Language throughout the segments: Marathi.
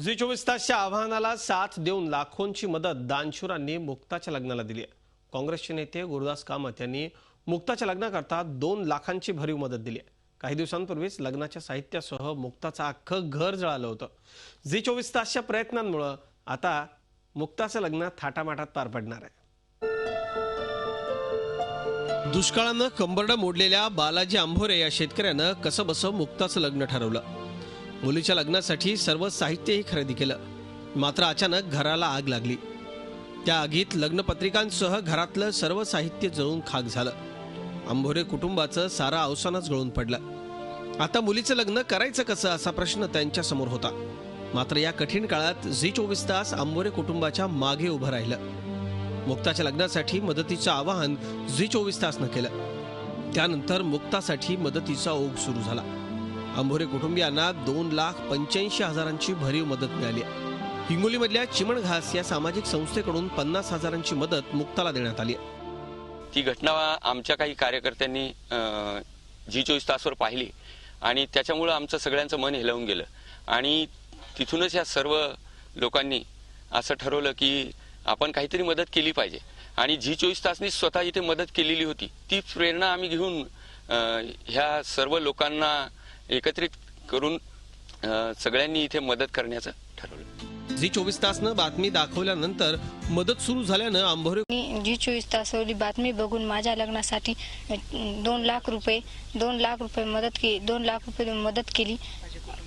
झी 24 तासच्या आव्हानाला साथ देऊन लाखोंची मदत दानशूरांनी मुक्ताच्या लग्नाला दिली आहे। काँग्रेसचे नेते गुरुदास कामत यांनी मुक्ताच्या लग्नाकरता 2 लाखांची भरीव मदत दिली आहे। काही दिवसांपूर्वीच लग्नाच्या साहित्यासह मुक्ताचं अख्खं घर जळालं होतं। झी 24 तासच्या प्रयत्नांमुळे आता मुक्ताचं लग्न थाटामाटात पार पडणार आहे। दुष्काळानं कंबरडं मोडलेल्या बालाजी आंभोरे या शेतकऱ्यानं कसंबसं मुक्ताचं लग्न ठरवलं। मुलीच्या लग्नासाठी सर्व साहित्यही खरेदी केलं, मात्र अचानक घराला आग लागली। त्या आगीत लग्नपत्रिकांसह घरातलं सर्व साहित्य जळून खाक झालं। आंभोरे कुटुंबाचं सारं अवसानच गळून पडलं। आता मुलीचं लग्न करायचं कसं असा प्रश्न त्यांच्या समोर होता। मात्र या कठीण काळात झी 24 तास आंभोरे कुटुंबाच्या मागे उभं राहिलं। मुक्ताच्या लग्नासाठी मदतीचं आवाहन झी 24 तासनं केलं। त्यानंतर मुक्तासाठी मदतीचा ओघ सुरू झाला। आंभोरे कुटुंबियांना 2,85,000ची भरीव मदत मिळाली। हिंगोलीमधल्या चिमणघास या सामाजिक संस्थेकडून 50,000ची मदत मुक्ताला देण्यात आली। ती घटना आमच्या काही कार्यकर्त्यांनी झी 24 तासवर पाहिली आणि त्याच्यामुळे आमचं सगळ्यांचं मन हेलावून गेलं आणि तिथूनच या सर्व लोकांनी असं ठरवलं की आपण काहीतरी मदत केली पाहिजे आणि झी 24 तासनी स्वतः इथे मदत केलेली होती। ती प्रेरणा आम्ही घेऊन ह्या सर्व लोकांना एकत्रित करून सगळ्यांनी इथे मदत करण्याचं ठरवलं। झी 24 तासनं बातमी दाखवल्यानंतर मदत सुरू झाल्यानं आंभोरे झी 24 तासवरची बातमी बघून माझ्या लग्नासाठी 2 लाख रुपये मदत केली।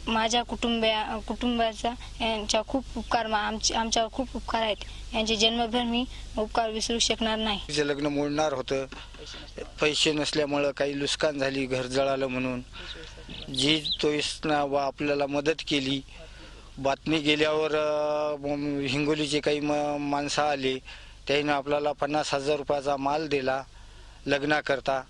माझ्या कुटुंबाचा यांच्या खूप उपकार आमच्यावर खूप उपकार आहेत। यांचे जन्मभर मी उपकार विसरू शकणार नाही। तिचे लग्न मोडणार होतं, पैसे नसल्यामुळे काही नुकसान झाली, घर जळालं म्हणून झी 24 आपल्याला मदत केली। बातमी गेल्यावर हिंगोलीचे काही माणसं आले, त्याने आपल्याला 50,000 रुपयाचा माल दिला लग्नाकरता।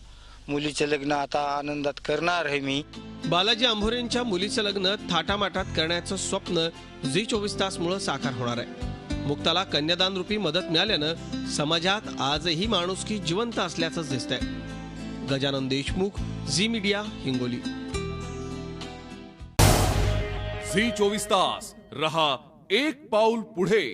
मुलीचे लग्न आता आनंदात करणार आहे मी। बालाजी आंभोरेंच्या मुलीचं लग्न थाटामाटात करण्याचं स्वप्न झी 24 तासमुळे साकार होणार आहे। मुक्ताला कन्यादान रूपी मदत मिळाल्यानं समाजात आजही माणुसकी जिवंत असल्याचंच दिसतंय। Gajanan Deshmukh, Zee media, Hingoli. Zee 24 तास रहा एक पाऊल पुढे।